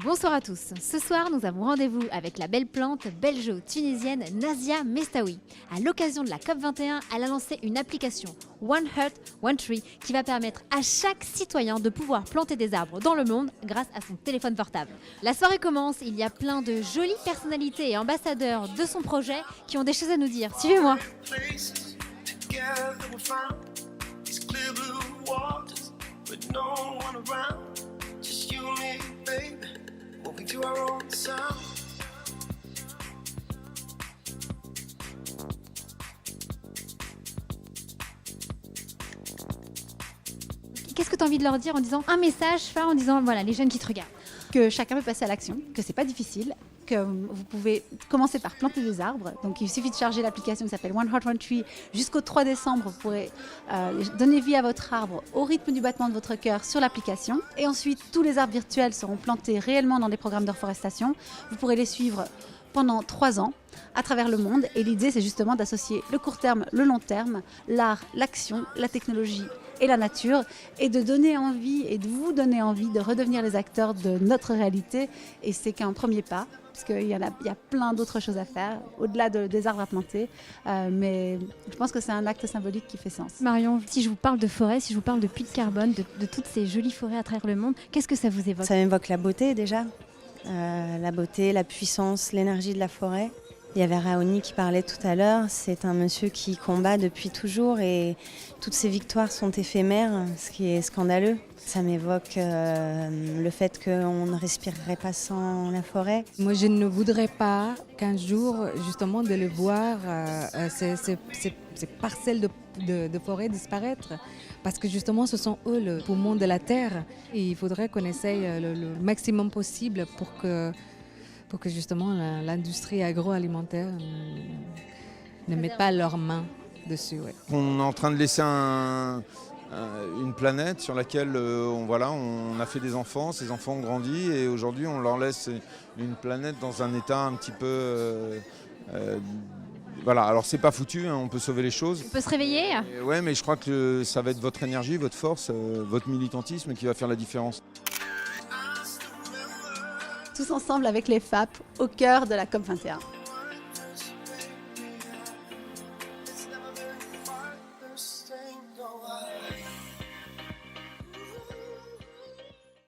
Bonsoir à tous. Ce soir, nous avons rendez-vous avec la belle plante belgeo-tunisienne Nazia Mestaoui. À l'occasion de la COP21, elle a lancé une application One Earth, One Tree qui va permettre à chaque citoyen de pouvoir planter des arbres dans le monde grâce à son téléphone portable. La soirée commence, il y a plein de jolies personnalités et ambassadeurs de son projet qui ont des choses à nous dire. Suivez-moi. Qu'est-ce que tu as envie de leur dire en disant un message phare en disant voilà les jeunes qui te regardent? Que chacun peut passer à l'action, que c'est pas difficile, que vous pouvez commencer par planter des arbres. Donc il suffit de charger l'application qui s'appelle One Earth, One Tree. Jusqu'au 3 décembre, vous pourrez donner vie à votre arbre au rythme du battement de votre cœur sur l'application. Et ensuite, tous les arbres virtuels seront plantés réellement dans des programmes de reforestation. Vous pourrez les suivre pendant 3 ans à travers le monde. Et l'idée, c'est justement d'associer le court terme, le long terme, l'art, l'action, la technologie et la nature, et de donner envie et de vous donner envie de redevenir les acteurs de notre réalité. Et c'est qu'un premier pas, parce qu'il y a plein d'autres choses à faire, au-delà des arbres à planter. Mais je pense que c'est un acte symbolique qui fait sens. Marion, si je vous parle de forêt, si je vous parle de puits de carbone, de toutes ces jolies forêts à travers le monde, qu'est-ce que ça vous évoque? Ça m'évoque la beauté déjà, la beauté, la puissance, l'énergie de la forêt. Il y avait Raoni qui parlait tout à l'heure, c'est un monsieur qui combat depuis toujours et toutes ses victoires sont éphémères, ce qui est scandaleux. Ça m'évoque le fait qu'on ne respirerait pas sans la forêt. Moi, je ne voudrais pas qu'un jour, justement, de le voir, ces parcelles de forêt disparaître. Parce que justement, ce sont eux le poumon de la terre. Et il faudrait qu'on essaye le maximum possible pour que justement l'industrie agroalimentaire ne mette pas leurs mains dessus. Ouais. On est en train de laisser une planète sur laquelle on a fait des enfants, ces enfants ont grandi et aujourd'hui on leur laisse une planète dans un état un petit peu... Voilà, alors c'est pas foutu, hein, on peut sauver les choses. On peut se réveiller? Ouais, mais je crois que ça va être votre énergie, votre force, votre militantisme qui va faire la différence. Tous ensemble avec les FAP au cœur de la COP21.